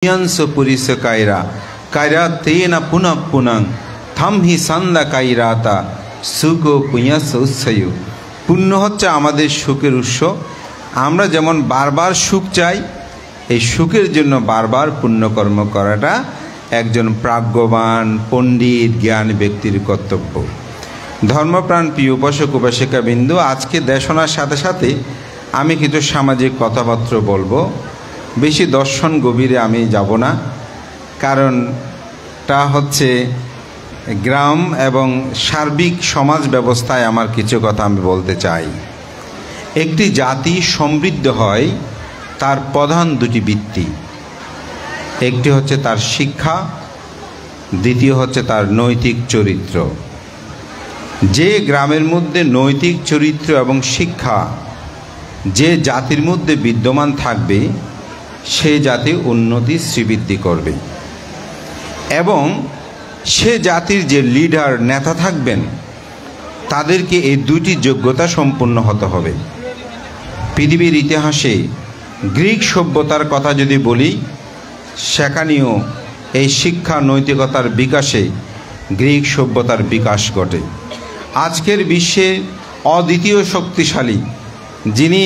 Yanso purisa kaira tena punah punang thamhi sanda kairata সুখো পুঁয়াস উৎসায়ু। পুণ্য হচ্ছে আমাদের সুখের উৎস। আমরা যেমন বারবার সুখ চাই, এই সুখের জন্য বারবার পুণ্যকর্ম করাটা একজন প্রাজ্ঞবান পণ্ডিত জ্ঞান ব্যক্তির কর্তব্য। ধর্মপ্রাণ প্রিয় উপাসক উপাসিকা বিন্দু, আজকে দেশনার সাথে সাথে আমি কিছু সামাজিক কথাবার্তা বলবো। বেশি দর্শন গভীরে আমি যাব না, কারণটা হচ্ছে গ্রাম এবং সার্বিক সমাজ ব্যবস্থায় আমার কিছু কথা আমি বলতে চাই। একটি জাতি সমৃদ্ধ হয় তার প্রধান দুটি ভিত্তি, একটি হচ্ছে তার শিক্ষা, দ্বিতীয় হচ্ছে তার নৈতিক চরিত্র। যে গ্রামের মধ্যে নৈতিক চরিত্র এবং শিক্ষা যে জাতির মধ্যে বিদ্যমান থাকবে, সে জাতি উন্নতি শ্রীবৃদ্ধি করবে এবং সে জাতির যে লিডার নেতা থাকবেন তাদেরকে এই দুটি যোগ্যতা সম্পন্ন হতে হবে। পৃথিবীর ইতিহাসে গ্রিক সভ্যতার কথা যদি বলি, সেখানেও এই শিক্ষা নৈতিকতার বিকাশে গ্রিক সভ্যতার বিকাশ ঘটে। আজকের বিশ্বে অদ্বিতীয় শক্তিশালী, যিনি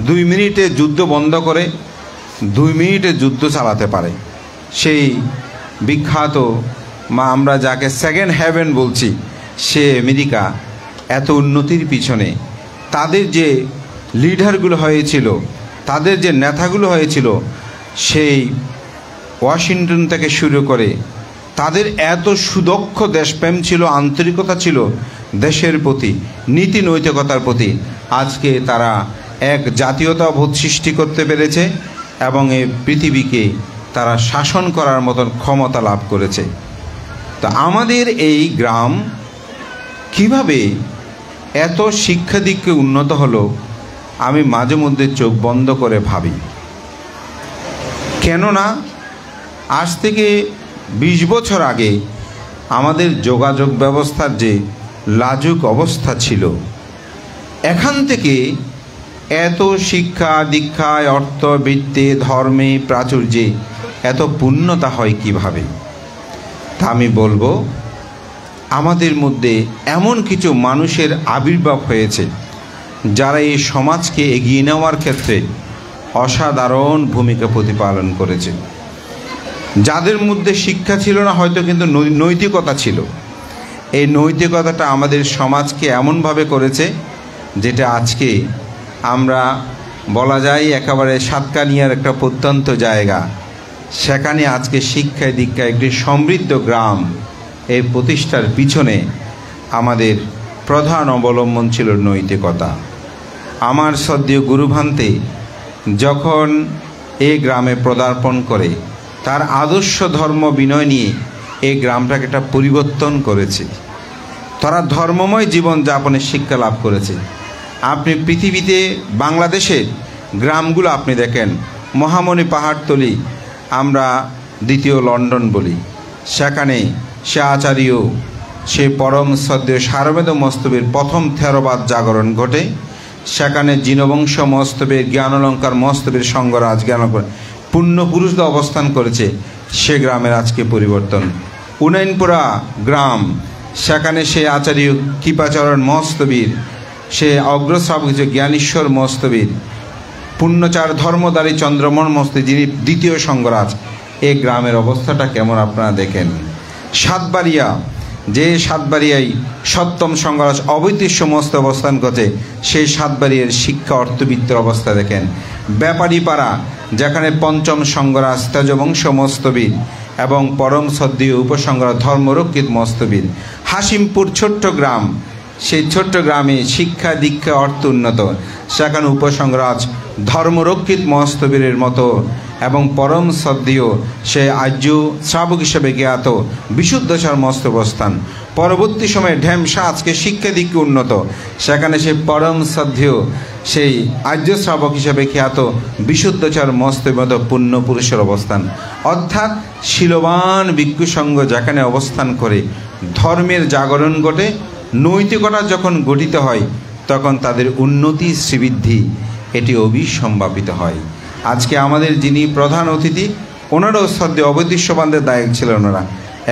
2 মিনিটে যুদ্ধ বন্ধ করে 2 মিনিটে যুদ্ধ চালাতে পারে, সেই বিখ্যাত আমরা যাকে সেকেন্ড হেভেন বলছি, সে আমেরিকা। এত উন্নতির পিছনে তাদের যে লিডারগুলো হয়েছিল, তাদের যে নেতাগুলো হয়েছিল, সেই ওয়াশিংটন থেকে শুরু করে তাদের এত সুদক্ষ দেশপ্রেম ছিল, আন্তরিকতা ছিল দেশের প্রতি, নীতি নৈতিকতার প্রতি। আজকে তারা এক জাতীয়তাবোধ সৃষ্টি করতে পেরেছে এবং এই পৃথিবীকে তারা শাসন করার মতন ক্ষমতা লাভ করেছে। তো আমাদের এই গ্রাম কিভাবে এত শিক্ষা দিকে উন্নত হলো, আমি মাঝে মধ্যে চোখ বন্ধ করে ভাবি। কেননা আজ থেকে 20 বছর আগে আমাদের যোগাযোগ ব্যবস্থার যে লাজুক অবস্থা ছিল, এখান থেকে এত শিক্ষা দীক্ষায় অর্থবৃত্তে ধর্মে প্রাচুর্যে এত পূর্ণতা হয় কিভাবে? তা আমি বলবো, আমাদের মধ্যে এমন কিছু মানুষের আবির্ভাব হয়েছে যারা এই সমাজকে এগিয়ে নেওয়ার ক্ষেত্রে অসাধারণ ভূমিকা প্রতিপালন করেছে। যাদের মধ্যে শিক্ষা ছিল না হয়তো, কিন্তু নৈতিকতা ছিল। এই নৈতিকতাটা আমাদের সমাজকে এমনভাবে করেছে যেটা আজকে আমরা বলা যায় একেবারে সাতকানিয়ার একটা প্রত্যন্ত জায়গা, সেখানে আজকে শিক্ষায় দীক্ষায় একটি সমৃদ্ধ গ্রাম, এই প্রতিষ্ঠার পিছনে আমাদের প্রধান অবলম্বন ছিল নৈতিকতা। আমার শ্রদ্ধেয় গুরুভান্তে যখন এই গ্রামে পদার্পণ করে, তার আদর্শ ধর্ম বিনয় নিয়ে এই গ্রামটাকে একটা পরিবর্তন করেছে। তারা ধর্মময় জীবনযাপনের শিক্ষা লাভ করেছে। আপনি পৃথিবীতে বাংলাদেশের গ্রামগুলো আপনি দেখেন, মহামণি পাহাড়তলি আমরা দ্বিতীয় লন্ডন বলি, সেখানে সে আচার্য, সে পরম শ্রদ্ধেয় সারবেদ মস্তবের প্রথম থেরবাদ জাগরণ ঘটে। সেখানে জিনবংশ মস্তবের জ্ঞানলঙ্কার মস্তবের সঙ্গরাজ জ্ঞান পুণ্যপুরুষরা অবস্থান করেছে। সে গ্রামের আজকে পরিবর্তন। উনাইনপুরা গ্রাম, সেখানে সে আচার্য কৃপাচরণ মস্তবীর, সে অগ্রশ্রাবক জ্ঞানেশ্বর মস্তবীর, পুণ্যচার ধর্মদারী চন্দ্রমোহন মস্তবী, যিনি দ্বিতীয় সঙ্গরাজ। এই গ্রামের অবস্থাটা কেমন আপনারা দেখেন। সাতবাড়িয়া, যে সাতবাড়িয়ায় সপ্তম সঙ্গরাজ অবৈতিশ সমস্ত অবস্থান করছে, সেই সাতবাড়িয়ার শিক্ষা অর্থবিত্তের অবস্থা দেখেন। ব্যাপারীপাড়া, যেখানে পঞ্চম সঙ্গরাজ তেজবংশ মস্তবীর এবং পরম শ্রদ্ধেয় উপসংগরাজ ধর্মরক্ষিত মস্তবীর। হাসিমপুর ছোট্ট গ্রাম, সেই ছোট্ট গ্রামে শিক্ষা দীক্ষা অর্থ উন্নত, সেখানে উপসংগরাজ ধর্মরক্ষিত মস্তবীরের মতো এবং পরম শ্রদ্ধেয় সে আর্য শ্রাবক হিসেবে জ্ঞাত বিশুদ্ধচার মস্ত অবস্থান। পরবর্তী সময়ে ঢেমসা আজকে শিক্ষা দিকে উন্নত, সেখানে সে পরম শ্রদ্ধেয় সেই আর্য শ্রাবক হিসেবে খ্যাত বিশুদ্ধচার মস্তের মতো পুণ্য পুরুষের অবস্থান। অর্থাৎ শীলবান ভিক্ষু সংঘ যেখানে অবস্থান করে ধর্মের জাগরণ ঘটে, নৈতিকতা যখন গঠিত হয়, তখন তাদের উন্নতি শ্রীবৃদ্ধি এটি অবিসম্ভাবিত হয়। আজকে আমাদের যিনি প্রধান অতিথি, ওনারাও শ্রদ্ধে অবৈদিশ্যবানদের দায়ক ছিলেন। ওনারা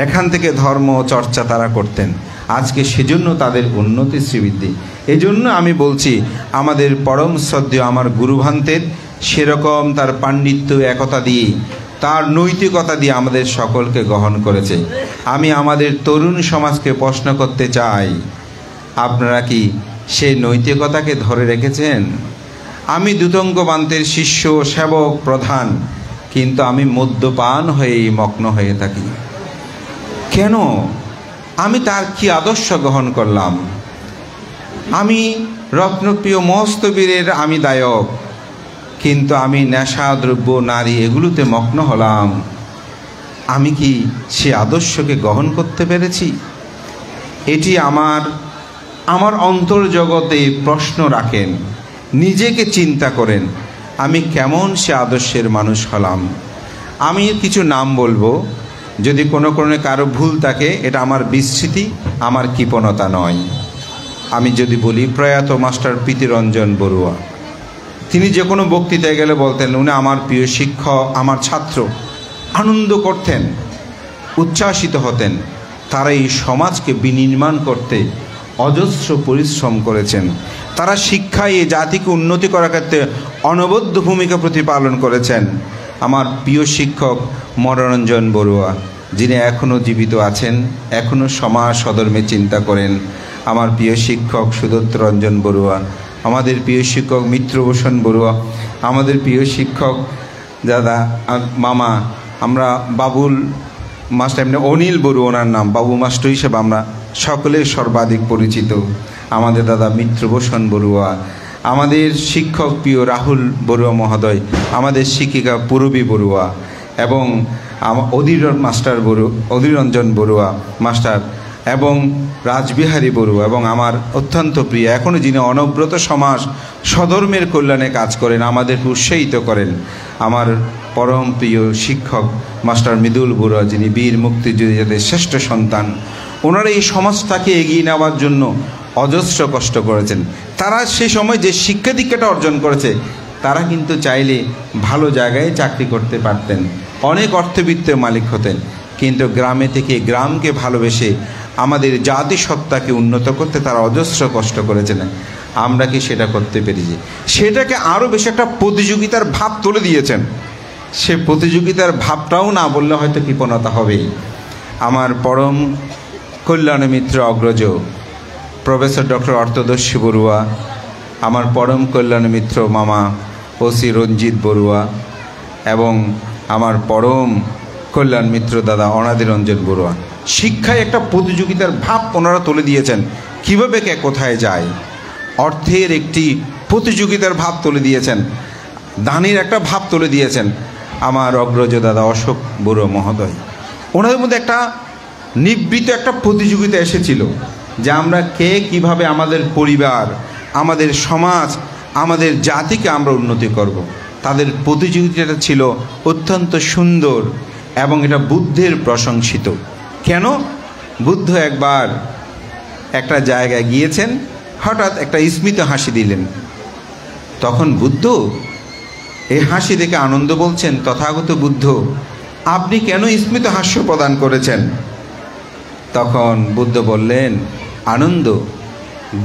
এখান থেকে ধর্ম চর্চা তারা করতেন। আজকে সেজন্য তাদের উন্নতি শ্রীবৃদ্ধি। এই জন্য আমি বলছি আমাদের পরম শ্রদ্ধেয় আমার গুরুভান্তের সেরকম তার পাণ্ডিত্য একতা দিয়ে, তার নৈতিকতা দিয়ে আমাদের সকলকে গ্রহণ করেছে। আমি আমাদের তরুণ সমাজকে প্রশ্ন করতে চাই, আপনারা কি সেই নৈতিকতাকে ধরে রেখেছেন? আমি দ্যুতঙ্গ বান্তের শিষ্য, সেবক, প্রধান, কিন্তু আমি মদ্যপান হয়েই মগ্ন হয়ে থাকি। কেন? আমি তার কি আদর্শ গ্রহণ করলাম? আমি রত্নপ্রিয় মস্তবীরের আমি দায়ক, কিন্তু আমি নেশা, দ্রব্য, নারী এগুলোতে মগ্ন হলাম। আমি কি সে আদর্শকে গ্রহণ করতে পেরেছি? এটি আমার অন্তর্জগতে প্রশ্ন রাখেন, নিজেকে চিন্তা করেন, আমি কেমন সে আদর্শের মানুষ হলাম। আমি কিছু নাম বলবো, যদি কোনো কারো ভুল থাকে এটা আমার বিস্মৃতি, আমার কৃপণতা নয়। আমি যদি বলি প্রয়াত মাস্টার প্রীতিরঞ্জন বড়ুয়া, তিনি যে কোনো বক্তৃতায় গেলে বলতেন উনি আমার প্রিয় শিক্ষক, আমার ছাত্র। আনন্দ করতেন, উচ্ছ্বাসিত হতেন। তারা এই সমাজকে বিনির্মাণ করতে অজস্র পরিশ্রম করেছেন। তারা শিক্ষায় এই জাতিকে উন্নতি করার ক্ষেত্রে অনবদ্য ভূমিকা প্রতিপালন করেছেন। আমার প্রিয় শিক্ষক মনোরঞ্জন বড়ুয়া, যিনি এখনও জীবিত আছেন, এখনও সমাজ সধর্মে চিন্তা করেন। আমার প্রিয় শিক্ষক সুদত্ত রঞ্জন বড়ুয়া, আমাদের প্রিয় শিক্ষক মিত্রভূষণ বড়ুয়া, আমাদের প্রিয় শিক্ষক দাদা মামা, আমরা বাবুল মাস্টার, এমনি অনিল বড়ুয়া ওনার নাম, বাবু মাস্টার হিসেবে আমরা সকলে সর্বাধিক পরিচিত। আমাদের দাদা মিত্রভূষণ বড়ুয়া, আমাদের শিক্ষক প্রিয় রাহুল বড়ুয়া মহোদয়, আমাদের শিক্ষিকা পূরবী বড়ুয়া এবং অধীররঞ্জন বড়ুয়া মাস্টার এবং রাজবিহারী বড়ুয়া, এবং আমার অত্যন্ত প্রিয় এখনও যিনি অনবরত সমাজ সধর্মের কল্যাণে কাজ করেন, আমাদেরকে উৎসাহিত করেন, আমার পরম প্রিয় শিক্ষক মাস্টার মৃদুল বড়ুয়া, যিনি বীর মুক্তিযোদ্ধাদের শ্রেষ্ঠ সন্তান। ওনারা এই সমাজটাকে এগিয়ে নেওয়ার জন্য অজস্র কষ্ট করেছেন। তারা সে সময় যে শিক্ষা দীক্ষাটা অর্জন করেছে, তারা কিন্তু চাইলে ভালো জায়গায় চাকরি করতে পারতেন, অনেক অর্থবিত্তের মালিক হতেন, কিন্তু গ্রামে থেকে গ্রামকে ভালোবেসে আমাদের জাতিসত্তাকে উন্নত করতে তারা অজস্র কষ্ট করেছেন। আমরা কি সেটা করতে পেরেছি? সেটাকে আরও বেশি একটা প্রতিযোগিতার ভাব তুলে দিয়েছেন। সে প্রতিযোগিতার ভাবটাও না বললে হয়তো কৃপণতা হবেই। আমার পরম কল্যাণ মিত্র অগ্রজ প্রফেসর ডক্টর অর্থদর্শী বড়ুয়া, আমার পরম কল্যাণ মিত্র মামা ওসি রঞ্জিত বড়ুয়া এবং আমার পরম কল্যাণ মিত্র দাদা অনাদিরঞ্জন বড়ুয়া, শিক্ষায় একটা প্রতিযোগিতার ভাব ওনারা তুলে দিয়েছেন। কীভাবে কে কোথায় যায়, অর্থের একটি প্রতিযোগিতার ভাব তুলে দিয়েছেন, দানের একটা ভাব তুলে দিয়েছেন। আমার অগ্রজ দাদা অশোক বড়ুয়া মহোদয়, ওনাদের মধ্যে একটা নিবৃত্ত একটা প্রতিযোগিতা এসেছিল যে আমরা কে কিভাবে আমাদের পরিবার, আমাদের সমাজ, আমাদের জাতিকে আমরা উন্নতি করব। তাদের প্রতিযোগিতাটা ছিল অত্যন্ত সুন্দর এবং এটা বুদ্ধের প্রশংসিত। কেন? বুদ্ধ একবার একটা জায়গায় গিয়েছেন, হঠাৎ একটা স্মিত হাসি দিলেন। তখন বুদ্ধ এই হাসি দেখে আনন্দ বলছেন, তথাগত বুদ্ধ, আপনি কেন স্মিত হাস্য প্রদান করেছেন? তখন বুদ্ধ বললেন, আনন্দ,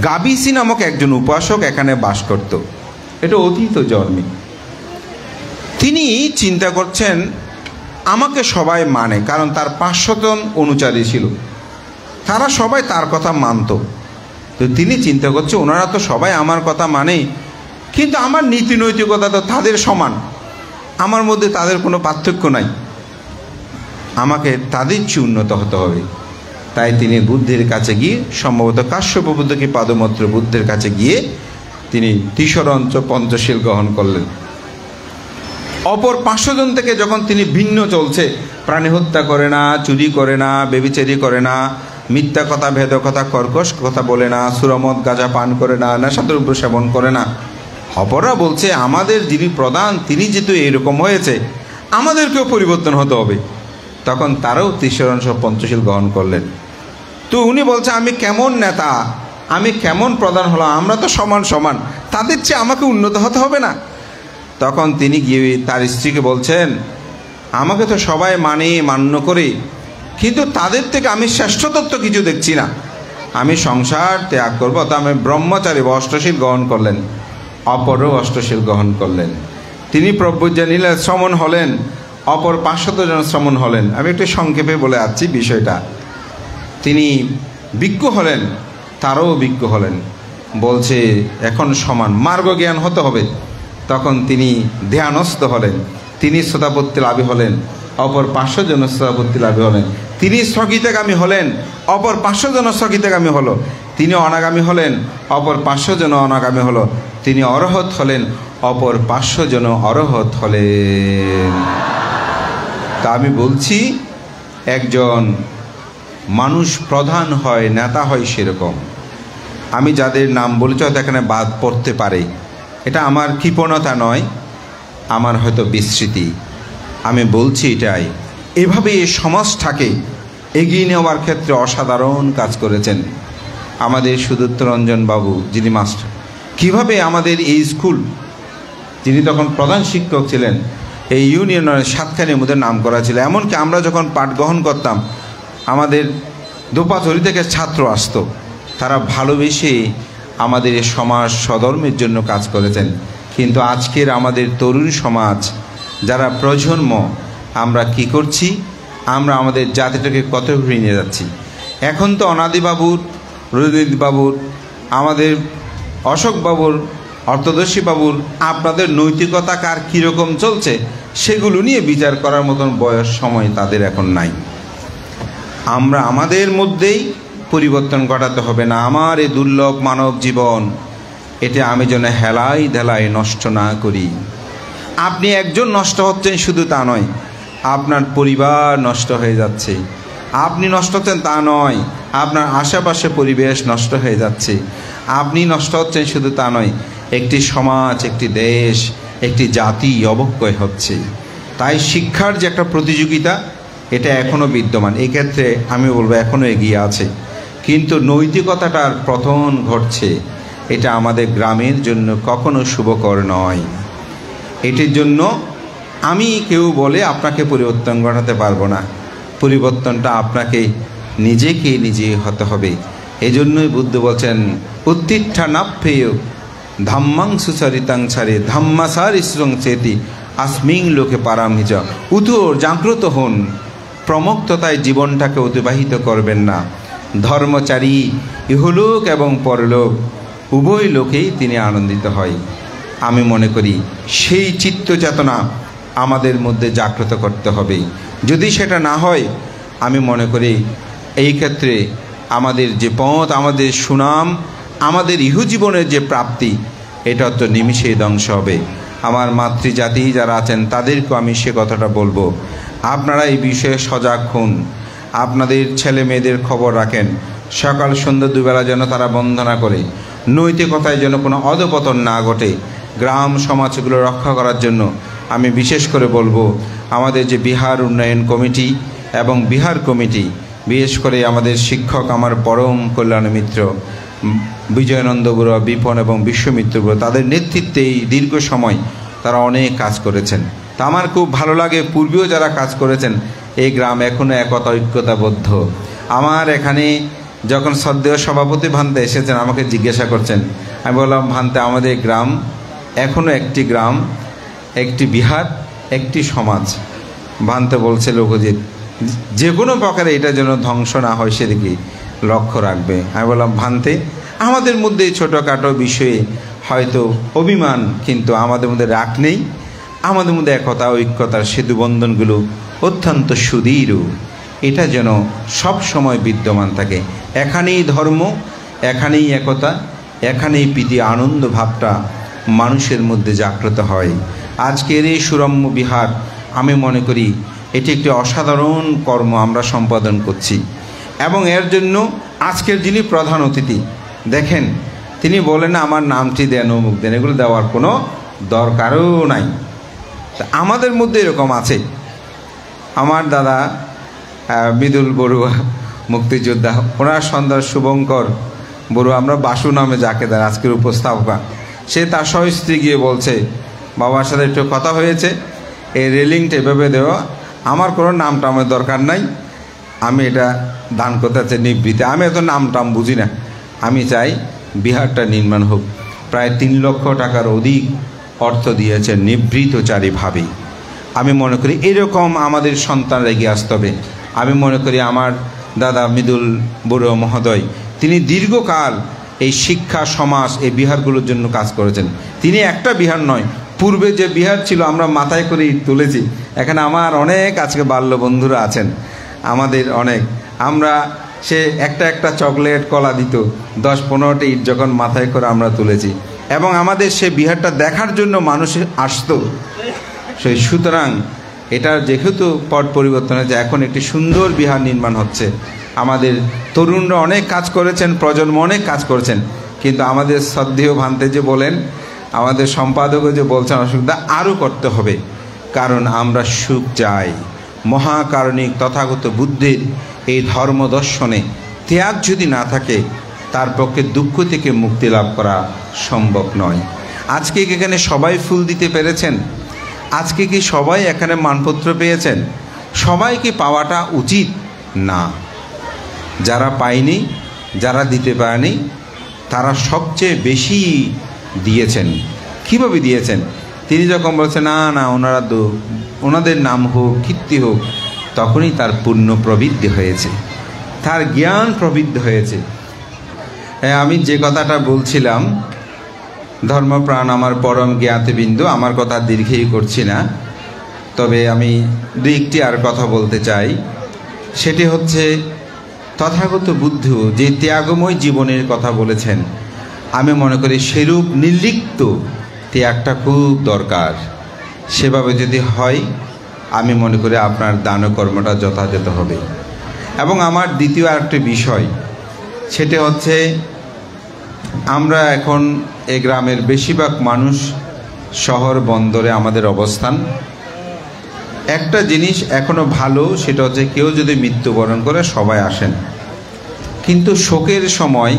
গাবিসি নামক একজন উপাসক এখানে বাস করত, এটা অতীত জন্মে। তিনি চিন্তা করছেন আমাকে সবাই মানে, কারণ তার 500 জন অনুচারী ছিল, তারা সবাই তার কথা মানত। তো তিনি চিন্তা করছে ওনারা তো সবাই আমার কথা মানে, কিন্তু আমার নীতি নৈতিকতা তো তাদের সমান, আমার মধ্যে তাদের কোনো পার্থক্য নাই, আমাকে তাদের চেয়ে উন্নত হতে হবে। তাই তিনি বুদ্ধের কাছে গিয়ে, সম্ভবত কাশ্যপ বুদ্ধকে পাদমত্র বুদ্ধের কাছে গিয়ে তিনি তিসরঞ্চ পঞ্চশীল গ্রহণ করলেন। অপর 500 জন থেকে যখন তিনি ভিন্ন চলছে, প্রাণী হত্যা করে না, চুরি করে না, বেবিচারি করে না, মিথ্যা কথা, ভেদ কথা, কর্কশ কথা বলে না, সুরমদ গাঁজা পান করে না, নেশাদ্রব্য সেবন করে না। অপররা বলছে আমাদের যিনি প্রধান তিনি যেহেতু এরকম হয়েছে, আমাদেরকেও পরিবর্তন হতে হবে। তখন তারাও তিসরঞ্চ পঞ্চশীল গ্রহণ করলেন। তো উনি বলছে আমি কেমন নেতা, আমি কেমন প্রধান হলাম, আমরা তো সমান সমান, তাদের চেয়ে আমাকে উন্নত হতে হবে না? তখন তিনি গিয়ে তার স্ত্রীকে বলছেন, আমাকে তো সবাই মানে মান্য করে, কিন্তু তাদের থেকে আমি শ্রেষ্ঠতত্ত্ব কিছু দেখছি না। আমি সংসার ত্যাগ করবো, তা আমি ব্রহ্মচারী বা অষ্টশীল গ্রহণ করলেন, অপরও অষ্টশীল গ্রহণ করলেন। তিনি প্রব্রজনীলা শ্রমণ হলেন, অপর 500 জন শ্রমণ হলেন। আমি একটু সংক্ষেপে বলে যাচ্ছি বিষয়টা। তিনি ভিক্ষু হলেন, তারও ভিক্ষু হলেন, বলছে এখন সমান মার্গ জ্ঞান হতে হবে। তখন তিনি ধ্যানস্থ হলেন, তিনি শ্রোতাপত্তি লাভী হলেন, অপর 500 জন শ্রোতাপত্তি লাভী হলেন। তিনি স্থগিতগামী হলেন, অপর 500 জন স্থগিতগামী হলো। তিনি অনাগামী হলেন, অপর 500 জন অনাগামী হলো। তিনি অরহত হলেন, অপর 500 জন অরহত হলেন। তা আমি বলছি, একজন মানুষ প্রধান হয়, নেতা হয়, সেরকম আমি যাদের নাম বলেছি হয়তো এখানে বাদ পড়তে পারে, এটা আমার কৃপণতা নয়, আমার হয়তো বিস্মৃতি। আমি বলছি এটাই, এভাবে এই সমাজটাকে এগিয়ে নেওয়ার ক্ষেত্রে অসাধারণ কাজ করেছেন আমাদের সুদত্ত রঞ্জন বাবু, যিনি মাস্টার। কিভাবে আমাদের এই স্কুল, যিনি তখন প্রধান শিক্ষক ছিলেন, এই ইউনিয়নের 7খানের মধ্যে নাম করা ছিল। এমনকি আমরা যখন পাঠ গ্রহণ করতাম, আমাদের দোপাচড়ি থেকে ছাত্র আসতো, তারা ভালোবেসে আমাদের এই সমাজ সধর্মের জন্য কাজ করেছেন। কিন্তু আজকের আমাদের তরুণ সমাজ, যারা প্রজন্ম, আমরা কি করছি? আমরা আমাদের জাতিটাকে কত ঘুরিয়ে নিয়ে যাচ্ছি। এখন তো অনাদিবাবুর, রজনীশ বাবুর, আমাদের অশোক বাবুর, অর্থদর্শী বাবুর, আপনাদের নৈতিকতা কার কীরকম চলছে সেগুলো নিয়ে বিচার করার মতন বয়স, সময় তাদের এখন নাই। আমরা আমাদের মধ্যেই পরিবর্তন ঘটাতে হবে। না, আমার এই দুর্লভ মানব জীবন, এটা আমি যেন হেলাই ঢেলাই নষ্ট না করি। আপনি একজন নষ্ট হচ্ছেন শুধু তা নয়, আপনার পরিবার নষ্ট হয়ে যাচ্ছে। আপনি নষ্ট হচ্ছেন তা নয়, আপনার আশেপাশে পরিবেশ নষ্ট হয়ে যাচ্ছে। আপনি নষ্ট হচ্ছেন শুধু তা নয়, একটি সমাজ, একটি দেশ, একটি জাতি অবক্ষয় হচ্ছে। তাই শিক্ষার যে একটা প্রতিযোগিতা, এটা এখনও বিদ্যমান। এক্ষেত্রে আমি বলবো এখনও এগিয়ে আছে, কিন্তু নৈতিকতাটার পতন ঘটছে। এটা আমাদের গ্রামের জন্য কখনো শুভকর নয়। এটির জন্য আমি কেউ বলে আপনাকে পরিবর্তন ঘটাতে পারবো না। পরিবর্তনটা আপনাকে নিজে হতে হবে। এজন্যই বুদ্ধ বলছেন, উত্তিষ্ঠা নাপ্যেয় ধাম্মাং সুচরিতাং ছাড়ে ধাম্মাসার ইশ্রং চেতি আসমিং লোকে পারামিজ। উঠুন, জাগ্রত হন, প্রমুক্ততায় জীবনটাকে অতিবাহিত করবেন না। ধর্মচারী ইহলোক এবং পরলোক উভয় লোকেই তিনি আনন্দিত হয়। আমি মনে করি সেই চিত্ত চেতনা আমাদের মধ্যে জাগ্রত করতে হবে। যদি সেটা না হয়, আমি মনে করি এই ক্ষেত্রে আমাদের যে পথ, আমাদের সুনাম, আমাদের ইহজীবনের যে প্রাপ্তি, এটা তো নিমিষেই ধ্বংস হবে। আমার মাতৃজাতি যারা আছেন তাদেরকেও আমি সে কথাটা বলবো, আপনারা এই বিষয়ে সজাগ হন। আপনাদের ছেলে মেয়েদের খবর রাখেন, সকাল সন্ধ্যা দুবেলা যেন তারা বন্দনা করে। নৈতিকতায় যেন কোনো অধপতন না ঘটে। গ্রাম সমাজগুলো রক্ষা করার জন্য আমি বিশেষ করে বলবো, আমাদের যে বিহার উন্নয়ন কমিটি এবং বিহার কমিটি, বিশেষ করে আমাদের শিক্ষক, আমার পরম কল্যাণ মিত্র বিজয়ানন্দ বড়ুয়া, বিপন এবং বিশ্বমিত্র বড়ুয়া, তাদের নেতৃত্বে এই দীর্ঘ সময় তারা অনেক কাজ করেছেন। তা আমার খুব ভালো লাগে, পূর্বেও যারা কাজ করেছেন, এই গ্রাম এখনও একতা ঐক্যতাবদ্ধ। আমার এখানে যখন শ্রদ্ধেয় সভাপতি ভান্তে এসেছেন, আমাকে জিজ্ঞাসা করছেন, আমি বললাম, ভান্তে আমাদের গ্রাম এখনও একটি গ্রাম, একটি বিহার, একটি সমাজ। ভান্তে বলছে, লোকজিৎ, যে কোনো প্রকারে এটা যেন ধ্বংস না হয় সেদিকে লক্ষ্য রাখবে। আমি বললাম, ভান্তে, আমাদের মধ্যে ছোটোখাটো বিষয়ে হয়তো অভিমান, কিন্তু আমাদের মধ্যে রাগ নেই। আমাদের মধ্যে একতা ঐক্যতার সেতুবন্ধনগুলো অত্যন্ত সুদৃঢ়, এটা যেন সব সময় বিদ্যমান থাকে। এখানেই ধর্ম, এখানেই একতা, এখানেই প্রীতি আনন্দ ভাবটা মানুষের মধ্যে জাগ্রত হয়। আজকের এই সুরম্য বিহার, আমি মনে করি এটি একটি অসাধারণ কর্ম আমরা সম্পাদন করছি। এবং এর জন্য আজকের যিনি প্রধান অতিথি, দেখেন, তিনি বলেন আমার নামটি দেন, অমুক দেন, এগুলো দেওয়ার কোনো দরকারও নাই। আমাদের মধ্যে এরকম আছে। আমার দাদা বিদুল বড়ুয়া, মুক্তিযোদ্ধা, ওনার সন্তান শুভঙ্কর বড়ুয়া, আমরা বাসু নামে যাকে দেন, আজকের উপস্থাপকা, সে তার সহস্ত্রী গিয়ে বলছে, বাবার সাথে একটু কথা হয়েছে, এই রেলিংটা এভাবে দেওয়া, আমার কোনো নাম টামের দরকার নাই, আমি এটা দান করতে চাই নিবৃত্তি। আমি এত নাম টাম বুঝি না, আমি চাই বিহারটা নির্মাণ হোক। প্রায় 3 লক্ষ টাকার অধিক অর্থ দিয়েছেন নিবৃত্তচারীভাবে। আমি মনে করি এরকম আমাদের সন্তান এগিয়ে আসতে হবে। আমি মনে করি আমার দাদা মৃদুল বড়ুয়া মহোদয়, তিনি দীর্ঘকাল এই শিক্ষা সমাজ এই বিহারগুলোর জন্য কাজ করেছেন। তিনি একটা বিহার নয়, পূর্বে যে বিহার ছিল আমরা মাথায় করে ইট তুলেছি। এখানে আমার অনেক আজকে বাল্য বন্ধুরা আছেন, আমাদের অনেক, আমরা সে একটা চকলেট কলা দিত, 10-15টা ইট যখন মাথায় করে আমরা তুলেছি, এবং আমাদের সে বিহারটা দেখার জন্য মানুষ আসতো। সেই সুতরাং এটা যেহেতু পট পরিবর্তন হয়েছে, এখন একটি সুন্দর বিহার নির্মাণ হচ্ছে। আমাদের তরুণরা অনেক কাজ করেছেন, প্রজন্ম অনেক কাজ করেছেন, কিন্তু আমাদের শ্রদ্ধেয় ভান্তে যে বলেন, আমাদের সম্পাদকও যে বলছেন অসুবিধা আরও করতে হবে, কারণ আমরা সুখ চাই। মহাকারণিক তথাগত বুদ্ধের এই ধর্ম দর্শনে ত্যাগ যদি না থাকে, তার পক্ষে দুঃখ থেকে মুক্তি লাভ করা সম্ভব নয়। আজকে এখানে সবাই ফুল দিতে পেরেছেন? আজকে কি সবাই এখানে মানপত্র পেয়েছেন? সবাই কি পাওয়াটা উচিত না? যারা পায়নি, যারা দিতে পারেনি, তারা সবচেয়ে বেশি দিয়েছেন। কীভাবে দিয়েছেন? তিনি যখন বলছেন না না ওনাদের নাম হোক, কীর্তি হোক, তখনই তার পুণ্য প্রবৃদ্ধি হয়েছে, তার জ্ঞান প্রবৃদ্ধি হয়েছে। আমি যে কথাটা বলছিলাম, ধর্মপ্রাণ আমার পরম জ্ঞাতবিন্দু, আমার কথা দীর্ঘই করছি না, তবে আমি দুই-একটি আর কথা বলতে চাই। সেটি হচ্ছে তথাগত বুদ্ধ যে ত্যাগময় জীবনের কথা বলেছেন, আমি মনে করি সেরূপ নির্লিপ্ত ত্যাগটা খুব দরকার। সেভাবে যদি হয়, আমি মনে করি আপনার দানকর্মটা যথাযথ হবে। এবং আমার দ্বিতীয় আরেকটি বিষয়, সেটা হচ্ছে আমরা এখন এই গ্রামের বেশিরভাগ মানুষ শহর বন্দরে আমাদের অবস্থান। একটা জিনিস এখনও ভালো, সেটা হচ্ছে কেউ যদি মৃত্যুবরণ করে সবাই আসেন, কিন্তু শোকের সময়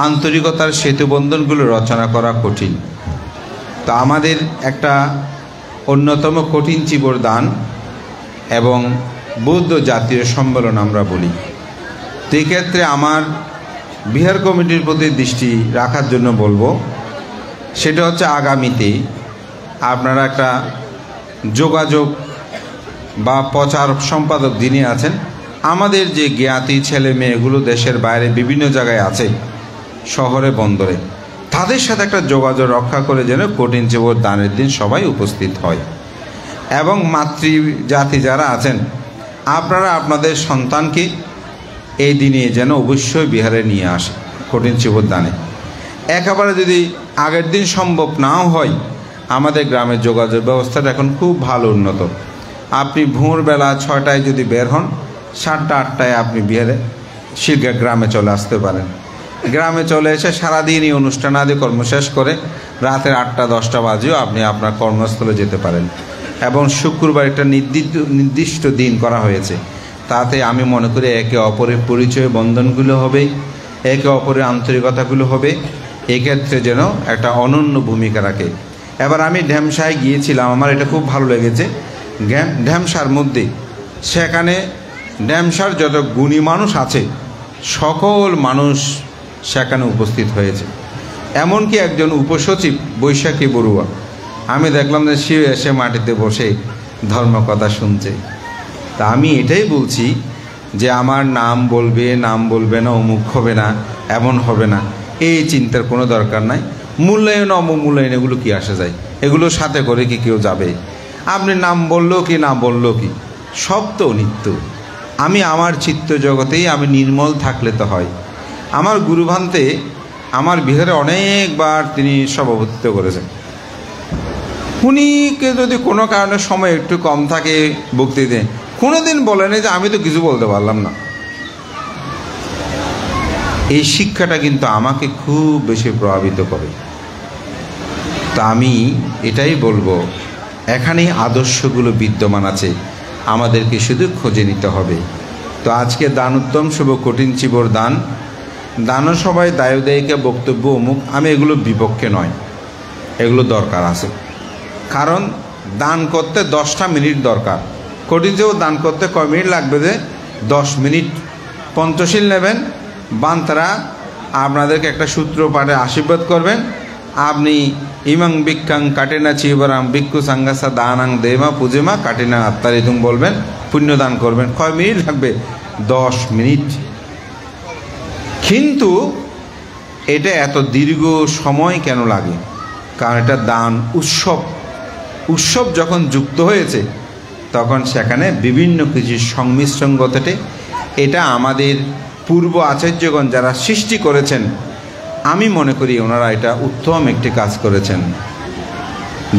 আন্তরিকতার সেতুবন্ধনগুলো রচনা করা কঠিন। তো আমাদের একটা অন্যতম কঠিন চিবর দান এবং বৌদ্ধ জাতীয় সম্মেলন আমরা বলি। তো এই ক্ষেত্রে আমার বিহার কমিটির প্রতি দৃষ্টি রাখার জন্য বলবো, সেটা হচ্ছে আগামীতে আপনারা একটা যোগাযোগ বা প্রচার সম্পাদক যিনি আছেন, আমাদের যে জ্ঞাতি ছেলে মেয়েগুলো দেশের বাইরে বিভিন্ন জায়গায় আছে, শহরে বন্দরে, তাদের সাথে একটা যোগাযোগ রক্ষা করে যেন কঠিন চিবর দানের দিন সবাই উপস্থিত হয়। এবং মাতৃজাতি যারা আছেন, আপনারা আপনাদের সন্তানকে এই দিনে যেন অবশ্যই বিহারে নিয়ে আসে কঠিন চিবর দানে। একেবারে যদি আগের দিন সম্ভব নাও হয়, আমাদের গ্রামের যোগাযোগ ব্যবস্থাটা এখন খুব ভালো উন্নত। আপনি ভোরবেলা 6টায় যদি বের হন, 7টা-8টায় আপনি বিহারে শিলগা গ্রামে চলে আসতে পারেন। গ্রামে চলে এসে সারাদিনই অনুষ্ঠান আদি কর্ম শেষ করে রাতের 8টা-10টা বাজেও আপনি আপনার কর্মস্থলে যেতে পারেন। এবং শুক্রবার একটা নির্দিষ্ট দিন করা হয়েছে, তাতে আমি মনে করি একে অপরের পরিচয় বন্ধনগুলো হবে, একে অপরের আন্তরিকতাগুলো হবে, এক্ষেত্রে যেন একটা অনন্য ভূমিকা রাখে। এবার আমি ঢ্যামসায় গিয়েছিলাম, আমার এটা খুব ভালো লেগেছে। ঢ্যামসার মধ্যে সেখানে ঢ্যামসার যত গুণী মানুষ আছে সকল মানুষ সেখানে উপস্থিত হয়েছে। এমনকি একজন উপসচিব বৈশাখী বড়ুয়া, আমি দেখলাম যে সে এসে মাটিতে বসে ধর্মকথা শুনছে। তা আমি এটাই বলছি যে আমার নাম বলবে না, অমুক হবে না, এমন হবে না, এই চিন্তার কোনো দরকার নাই। মূল্যায়ন অবমূল্যায়ন এগুলো কি আসে যায়, এগুলোর সাথে করে কি কেউ যাবে? আপনি নাম বললো কি না বললো কি, সব তো নিত্য। আমি আমার চিত্ত জগতেই আমি নির্মল থাকলে তো হয়। আমার গুরুভান্তে আমার বিহারে অনেকবার তিনি সভাপতিত্ব করেছেন। উনিকে যদি কোনো কারণে সময় একটু কম থাকে বক্তৃতা, কোনো দিন বলেন যে আমি তো কিছু বলতে পারলাম না। এই শিক্ষাটা কিন্তু আমাকে খুব বেশি প্রভাবিত করে। তা আমি এটাই বলবো, এখানেই আদর্শগুলো বিদ্যমান আছে, আমাদেরকে শুধু খুঁজে নিতে হবে। তো আজকে দানোত্তম শুভ কঠিন চিবর দানও সবাই দায়কে বক্তব্য অমুক, আমি এগুলো বিপক্ষে নয়, এগুলো দরকার আছে। কারণ দান করতে 10টা মিনিট দরকার, কঠিন চিবর দান করতে কয় মিনিট লাগবে? যে 10 মিনিট। পঞ্চশীল নেবেন, বান্তারা আপনাদেরকে একটা সূত্র পাঠে আশীর্বাদ করবেন। আপনি ইমাং বিক্ষাং কাটেনা চিবরাম ভিক্ষু সাঙ্গাসা দানাং দেমা পুজেমা কাটেনা আত্মারিতুম বলবেন, পুণ্য দান করবেন। কয় মিনিট লাগবে? 10 মিনিট। কিন্তু এটা এত দীর্ঘ সময় কেন লাগে? কারণ এটা দান উৎসব। উৎসব যখন যুক্ত হয়েছে তখন সেখানে বিভিন্ন কিছুর সংমিশ্রণ ঘটে। এটা আমাদের পূর্ব আচার্যগণ যারা সৃষ্টি করেছেন, আমি মনে করি ওনারা এটা উত্তম একটি কাজ করেছেন।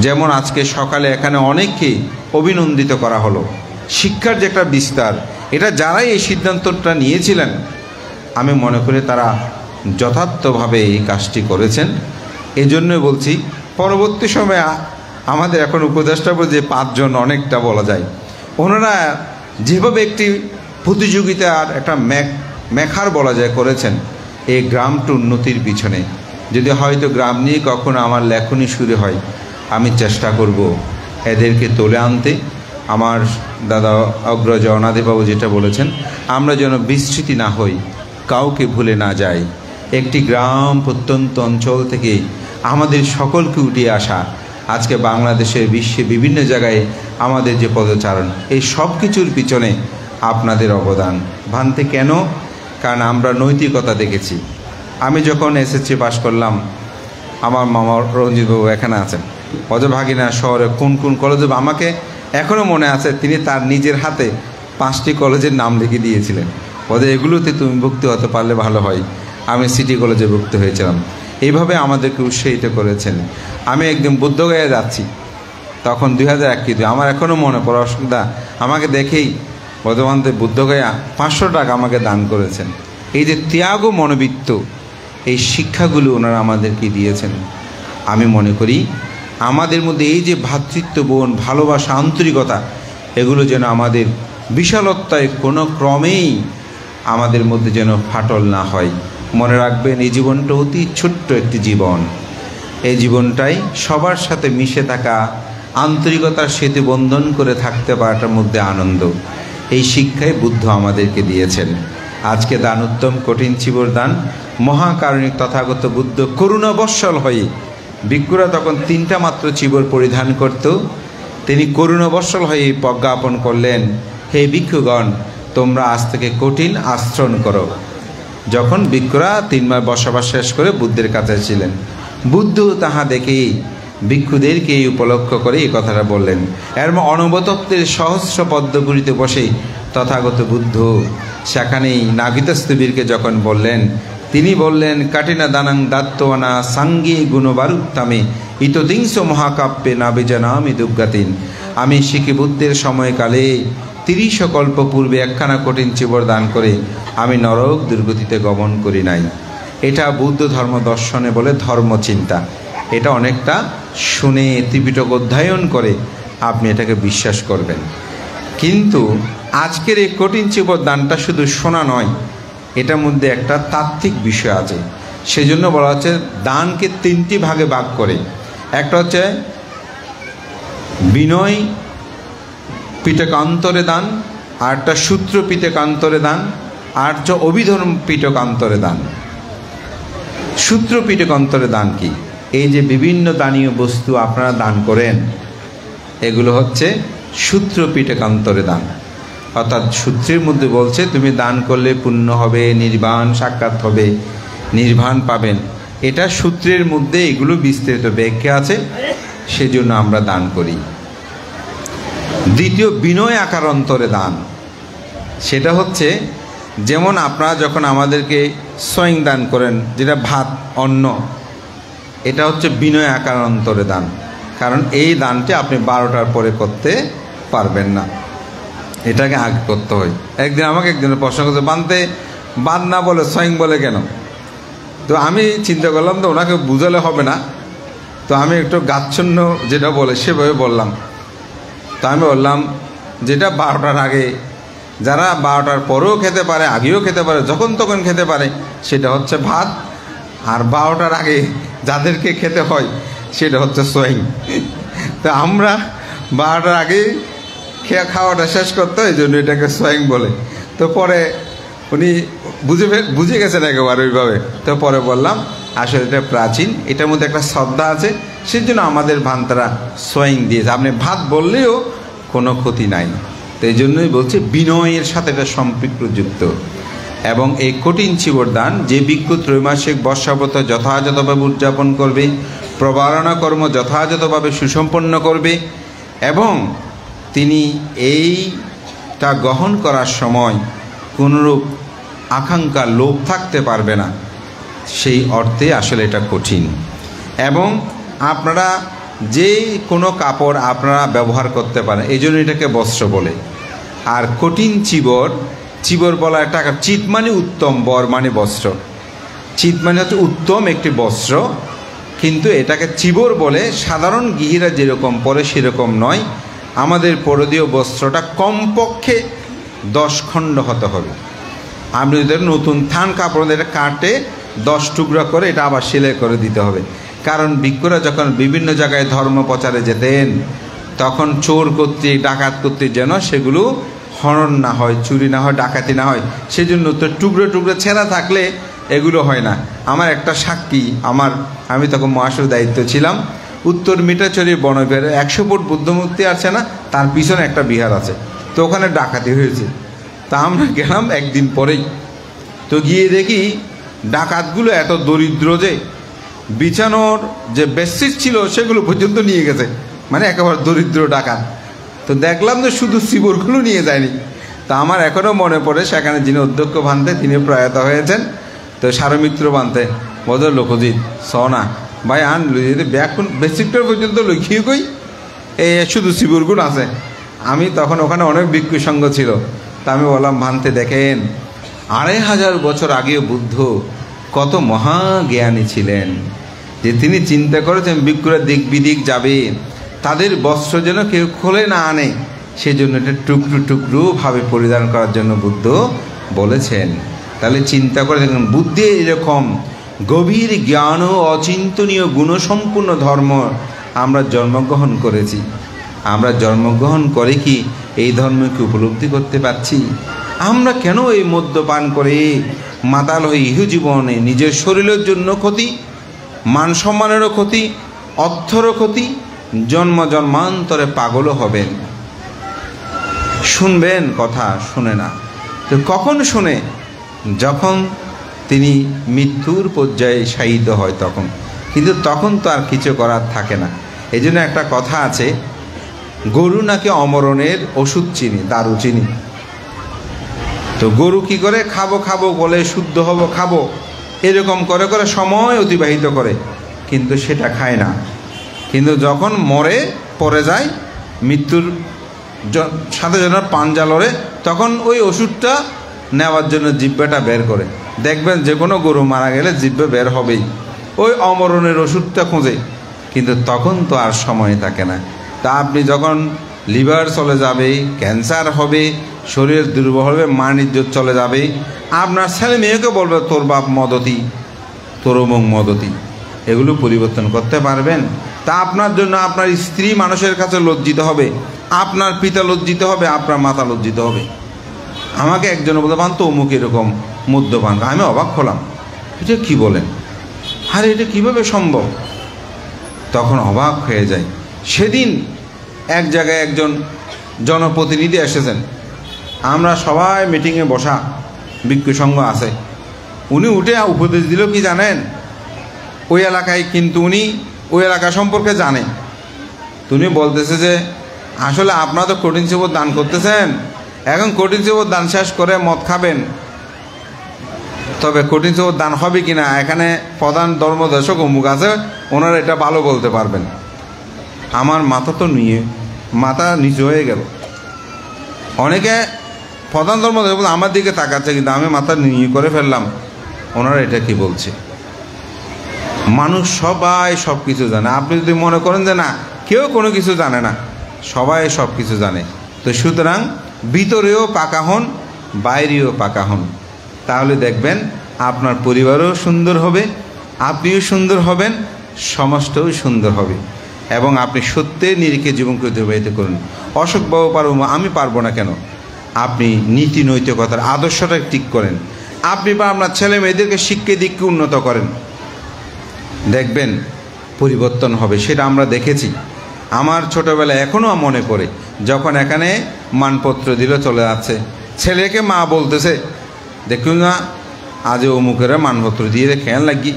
যেমন আজকে সকালে এখানে অনেককে অভিনন্দিত করা হলো। শিক্ষার যে একটা বিস্তার, এটা যারাই এই সিদ্ধান্তটা নিয়েছিলেন আমি মনে করি তারা যথার্থভাবে এই কাজটি করেছেন। এই জন্যই বলছি, পরবর্তী সময়ে আমাদের এখন উপদেষ্টা যে 5 জন অনেকটা বলা যায়, ওনারা যেভাবে একটি প্রতিযোগিতার একটা মেখার বলা যায় করেছেন এই গ্রামটি উন্নতির পিছনে। যদি হয়তো গ্রাম নিয়ে কখনো আমার লেখনী শুরু হয়, আমি চেষ্টা করব এদেরকে তুলে আনতে। আমার দাদা অগ্রজ অনাদিবাবু যেটা বলেছেন, আমরা যেন বিস্মৃতি না হই, কাউকে ভুলে না যাই। একটি গ্রাম প্রত্যন্ত অঞ্চল থেকে আমাদের সকলকে উঠিয়ে আসা, আজকে বাংলাদেশের বিশ্বে বিভিন্ন জায়গায় আমাদের যে পদচারণ, এই সব কিছুর পিছনে আপনাদের অবদান। ভান্তে কেন? কারণ আমরা নৈতিকতা দেখেছি। আমি যখন এসএসসি পাস করলাম, আমার মামা রঞ্জিতবাবু এখানে আছেন, অজভাগিনা শহরে কোন কোন কলেজে, আমাকে এখনও মনে আছে তিনি তার নিজের হাতে 5টি কলেজের নাম লিখে দিয়েছিলেন। ওদের এগুলোতে তুমি ভর্তি হতে পারলে ভালো হয়। আমি সিটি কলেজে ভর্তি হয়েছিলাম। এইভাবে আমাদেরকে উৎসাহিত করেছেন। আমি একদিন বুদ্ধগয়া যাচ্ছি, তখন 2001 আমার এখনও মনে পড়ে, অসুবিধা আমাকে দেখেই বর্ধমানতে বুদ্ধগয়া 500 টাকা আমাকে দান করেছেন। এই যে ত্যাগ ও মনোবৃত্ত, এই শিক্ষাগুলো ওনারা আমাদেরকে দিয়েছেন। আমি মনে করি আমাদের মধ্যে এই যে ভ্রাতৃত্ববোধ, ভালোবাসা, আন্তরিকতা, এগুলো যেন আমাদের বিশালত্বায় কোনো ক্রমেই আমাদের মধ্যে যেন ফাটল না হয়। মনে রাখবেন, এই জীবনটা অতি ছোট্ট একটি জীবন। এই জীবনটাই সবার সাথে মিশে থাকা, আন্তরিকতার সেতু বন্ধন করে থাকতে পারাটার মধ্যে আনন্দ। এই শিক্ষাই বুদ্ধ আমাদেরকে দিয়েছেন। আজকে দান উত্তম, কঠিন চিবর দান। মহাকারণিক তথাগত বুদ্ধ করুণাবৎসল হয়ে, ভিক্ষুরা তখন 3টা মাত্র চিবর পরিধান করত, তিনি করুণাবৎসল হয়ে প্রজ্ঞাপন করলেন, হে ভিক্ষুগণ, তোমরা আজ থেকে কঠিন আশ্রণ করো। যখন ভিক্ষুরা 3 মাস বসবাস শেষ করে বুদ্ধের কাছে ছিলেন, বুদ্ধ তাহা দেখে ভিক্ষুদেরকে এই উপলক্ষ করে এই কথাটা বললেন। এর অনবতত্ত্বের সহস্র পদ্মগুলিতে বসে তথাগত বুদ্ধ সেখানেই নাগিতস্তবীরকে যখন বললেন, তিনি বললেন, কাটিনা দানাং দাত্তওয়ানা সাঙ্গে গুণবারুত্তামে ইতদিংস মহাকাব্যে নাবিজানামি দুর্গাতিন। আমি শিখি বুদ্ধের সময়কালে 30 কল্প পূর্বে একখানা কঠিন চিবর দান করে আমি নরক দুর্গতিতে গমন করি নাই। এটা বুদ্ধ ধর্ম দর্শনে বলে ধর্মচিন্তা। এটা অনেকটা শুনে ত্রিপিটক অধ্যয়ন করে আপনি এটাকে বিশ্বাস করবেন। কিন্তু আজকের এই কঠিন চিবর দানটা শুধু শোনা নয়, এটার মধ্যে একটা তাত্ত্বিক বিষয় আছে। সেজন্য বলা হচ্ছে দানকে 3টি ভাগে ভাগ করে। একটা হচ্ছে বিনয় পিটকান্তরে দান, আর একটা সূত্র পিটকান্তরে দান, আর হচ্ছে অভিধর্ম পিটকান্তরে দান। সূত্র পিটকান্তরে দান কি? এই যে বিভিন্ন দানীয় বস্তু আপনারা দান করেন, এগুলো হচ্ছে সূত্র পিটকান্তরে দান। অর্থাৎ সূত্রের মধ্যে বলছে তুমি দান করলে পুণ্য হবে, নির্বাণ সাক্ষাৎ হবে, নির্বাণ পাবেন। এটা সূত্রের মধ্যে এগুলো বিস্তারিত ব্যাখ্যা আছে, সেজন্য আমরা দান করি। দ্বিতীয় বিনয় আকার অন্তরে দান, সেটা হচ্ছে যেমন আপনারা যখন আমাদেরকে স্বয়ং দান করেন, যেটা ভাত অন্ন, এটা হচ্ছে বিনয় আকার অন্তরে দান। কারণ এই দানটি আপনি 12টার পরে করতে পারবেন না, এটাকে আগে করতে হয়। একদিন আমাকে একজনের প্রশ্ন করছে, বানতে বাদ না বলে স্বয়ং বলে কেন? তো আমি চিন্তা করলাম তো ওনাকে বুঝালে হবে না, তো আমি একটু গাচ্ছন্ন যেটা বলে সেভাবে বললাম। তো আমি বললাম যেটা 12টার আগে, যারা 12টার পরেও খেতে পারে, আগেও খেতে পারে, যখন তখন খেতে পারে, সেটা হচ্ছে ভাত। আর 12টার আগে যাদেরকে খেতে হয় সেটা হচ্ছে স্বয়ং। তো আমরা 12টার আগে খাওয়াটা শেষ করতো, এই জন্য এটাকে সোয়িং বলে। তো পরে উনি বুঝে গেছেন একেবারে ওইভাবে। তো পরে বললাম আসলে এটা প্রাচীন, এটার মধ্যে একটা শ্রদ্ধা আছে, সেজন্য আমাদের ভান্তারা সোয়িং দিয়েছে। আপনি ভাত বললেও কোনো ক্ষতি নাই। তো এই জন্যই বলছে বিনয়ের সাথে এটা সম্পৃক্তযুক্ত। এবং এই কঠিন চিবর দান যে ভিক্ষু ত্রৈমাসিক বর্ষাব্রত যথাযথভাবে উদযাপন করবে, প্রবারণা কর্ম যথাযথভাবে সুসম্পন্ন করবে এবং তিনি এইটা গ্রহণ করার সময় কোনরূপ আকাঙ্ক্ষা লোভ থাকতে পারবে না, সেই অর্থে আসলে এটা কঠিন। এবং আপনারা যে কোনো কাপড় আপনারা ব্যবহার করতে পারেন, এই জন্য এটাকে বস্ত্র বলে। আর কঠিন চিবর বলা একটা, চিত মানে উত্তম, বর মানে বস্ত্র। চিত মানে হচ্ছে উত্তম একটি বস্ত্র, কিন্তু এটাকে চিবর বলে। সাধারণ গৃহীরা যেরকম পরে সেরকম নয়। আমাদের পরদীয় বস্ত্রটা কমপক্ষে 10 খণ্ড হতে হবে। আপনি যদি নতুন থান কাপড় এটা কাটে 10 টুকরা করে এটা আবার সেলাই করে দিতে হবে। কারণ ভিক্ষুরা যখন বিভিন্ন জায়গায় ধর্ম প্রচারে যেতেন, তখন চোর কর্তৃক ডাকাত কর্তৃক যেন সেগুলো হরণ না হয়, চুরি না হয়, ডাকাতি না হয়, সেজন্য তো টুকরো টুকরো ছেঁড়া থাকলে এগুলো হয় না। আমার একটা সাক্ষী, আমি তখন মহাসুর দায়িত্ব ছিলাম, উত্তর মিঠাচুরি বনবিহারে 100 ফুট বুদ্ধমূর্তি আছে না, তার পিছনে একটা বিহার আছে। তো ওখানে ডাকাতি হয়েছে। তা আমরা গেলাম একদিন পরেই। তো গিয়ে দেখি ডাকাতগুলো এত দরিদ্র যে বিছানোর যে বেডশিট ছিল সেগুলো পর্যন্ত নিয়ে গেছে, মানে একেবারে দরিদ্র ডাকাত। তো দেখলাম যে শুধু চিবরগুলো নিয়ে যায়নি। তা আমার এখনও মনে পড়ে সেখানে যিনি অধ্যক্ষ ভান্তে তিনি প্রয়াত হয়েছেন। তো সারমিত্র ভান্তে বদল লোকজিৎ সনা ভাই আন যদি ব্যাগ বেডশিটটার পর্যন্ত লইখিয়ে কই, এই শুধু চিবরগুলো আছে। আমি তখন ওখানে অনেক ভিক্ষু সঙ্গ ছিল। তা আমি বললাম ভান্তে দেখেন 2500 বছর আগেও বুদ্ধ কত মহাজ্ঞানী ছিলেন, যে তিনি চিন্তা করেছেন ভিক্ষুরা দিক বিদিক যাবে, তাদের বস্ত্র যেন কেউ খোলে না আনে, সেজন্য এটা টুকরো টুকরোভাবে পরিধান করার জন্য বুদ্ধ বলেছেন। তাহলে চিন্তা করে দেখুন, বুদ্ধি এরকম গভীর জ্ঞান ও অচিন্তনীয় গুণসম্পন্ন ধর্ম আমরা জন্মগ্রহণ করেছি। আমরা জন্মগ্রহণ করে কি এই ধর্মকে উপলব্ধি করতে পারছি? আমরা কেন এই মদ্যপান করে মাতাল হয়ে ইহজীবনে নিজের শরীরের জন্য ক্ষতি, মান সম্মানেরও ক্ষতি, অর্থেরও ক্ষতি, জন্ম জন্মান্তরে পাগলও হবেন। শুনবেন কথা, শুনে না। তো কখন শুনে? যখন তিনি মৃত্যুর পর্যায়ে শায়িত হয় তখন। কিন্তু তখন তো আর কিছু করার থাকে না। এই জন্য একটা কথা আছে, গরু নাকি অমরণের ওষুধ চিনি, দারু চিনি। তো গরু কি করে? খাবো বলে, শুদ্ধ হব খাবো, এরকম করে করে সময় অতিবাহিত করে, কিন্তু সেটা খায় না। কিন্তু যখন মরে পড়ে যায়, মৃত্যুর সাথে যেন পাঞ্জা লড়ে, তখন ওই ওষুধটা নেওয়ার জন্য জিহ্বাটা বের করে। দেখবেন যে কোনো গরু মারা গেলে জিহ্বা বের হবেই, ওই অমরণের ওষুধটা খোঁজে। কিন্তু তখন তো আর সময় থাকে না। তা আপনি যখন লিভার চলে যাবে, ক্যান্সার হবে, শরীর দুর্বল হবে, মান ইজ্জত চলে যাবে, আপনার ছেলে মেয়েকে বলবে তোর বাপ মদতি, তোর অমুক মদতি, এগুলো পরিবর্তন করতে পারবেন? তা আপনার জন্য আপনার স্ত্রী মানুষের কাছে লজ্জিত হবে, আপনার পিতা লজ্জিত হবে, আপনার মাতা লজ্জিত হবে। আমাকে একজন বলতে পান তো অমুক এরকম মদ্যপান, আমি অবাক হলাম, এটা কি বলেন? আরে এটা কিভাবে সম্ভব? তখন অবাক হয়ে যায়। সেদিন এক জায়গায় একজন জনপ্রতিনিধি এসেছেন, আমরা সবাই মিটিংয়ে বসা, ভিক্ষু সংঘ আছে। উনি উঠে উপদেশ দিল কি জানেন? ওই এলাকায়, কিন্তু উনি ওই এলাকা সম্পর্কে জানে। উনি বলতেছে যে আসলে আপনারা তো কঠিন চিবর দান করতেছেন, এখন কঠিন চিবর দান শেষ করে মদ খাবেন, তবে কঠিন চিবর দান হবে কিনা এখানে প্রধান ধর্মদেশক অমুক আছে, ওনারা এটা ভালো বলতে পারবেন। আমার মাথা নিচু হয়ে গেল। অনেকে প্রধান ধর্মদেশক আমার দিকে তাকাচ্ছে, কিন্তু আমি মাথা নিচু করে ফেললাম, ওনারা এটা কি বলছে। মানুষ সবাই সব কিছু জানে। আপনি যদি মনে করেন যে না কেউ কোনো কিছু জানে না, সবাই সব কিছু জানে। তো সুতরাং ভিতরেও পাকা হন, বাইরেও পাকা হন, তাহলে দেখবেন আপনার পরিবারও সুন্দর হবে, আপনিও সুন্দর হবেন, সমাজটাও সুন্দর হবে। এবং আপনি সত্যের নিরিখে জীবনকে অতিবাহিত করুন। অশোকবাবু পারবো, আমি পারবো না কেন? আপনি নীতি নৈতিকতার আদর্শটা ঠিক করেন, আপনি বা আপনার ছেলে মেয়েদেরকে শিক্ষা দিককে উন্নত করেন, দেখবেন পরিবর্তন হবে। সেটা আমরা দেখেছি। আমার ছোটোবেলায় এখনও মনে পড়ে, যখন এখানে মানপত্র দিল চলে যাচ্ছে, ছেলেকে মা বলতেছে, দেখুন না আজ অমুকেরা মানপত্র দিয়ে খেয়াল লাগি।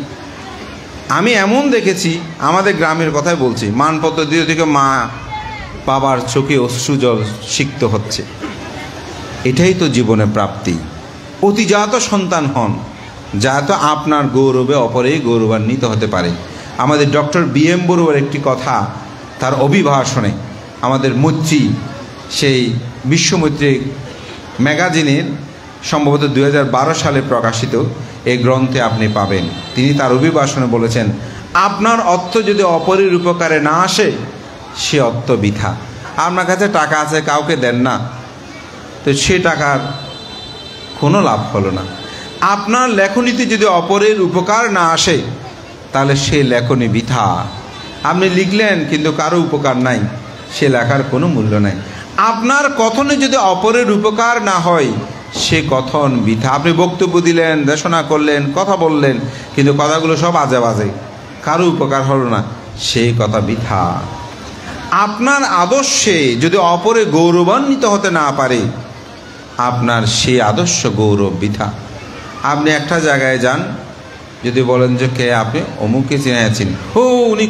আমি এমন দেখেছি, আমাদের গ্রামের কথাই বলছি, মানপত্র দিয়ে থেকে মা বাবার চোখে অশ্রুজল সিক্ত হচ্ছে। এটাই তো জীবনে প্রাপ্তি। অতিজাত সন্তান হন, যাতে আপনার গৌরবে অপরেই গৌরবান্বিত হতে পারে। আমাদের ডক্টর BM বড়ুয়ার একটি কথা তার অভিভাষণে, আমাদের মৈত্রী, সেই বিশ্বমৈত্রী ম্যাগাজিনের সম্ভবত 2012 সালে প্রকাশিত এই গ্রন্থে আপনি পাবেন। তিনি তার অভিভাষণে বলেছেন, আপনার অর্থ যদি অপরের উপকারে না আসে সে অর্থ বৃথা। আপনার কাছে টাকা আছে, কাউকে দেন না, তো সে টাকার কোনো লাভ হলো না। আপনার লেখনীতে যদি অপরের উপকার না আসে তাহলে সে লেখনী বৃথা। আপনি লিখলেন কিন্তু কারো উপকার নাই, সে লেখার কোনো মূল্য নাই। আপনার কথনে যদি অপরের উপকার না হয় সে কথন বৃথা। আপনি বক্তব্য দিলেন, দেশনা করলেন, কথা বললেন, কিন্তু কথাগুলো সব আজে বাজে, কারো উপকার হলো না, সেই কথা বৃথা। আপনার আদর্শে যদি অপরে গৌরবান্বিত হতে না পারে আপনার সেই আদর্শ গৌরব বৃথা। আপনি একটা জায়গায় যান, যদি বলেন যে কে আপনি, অমুককে চিনেছেন, ও উনি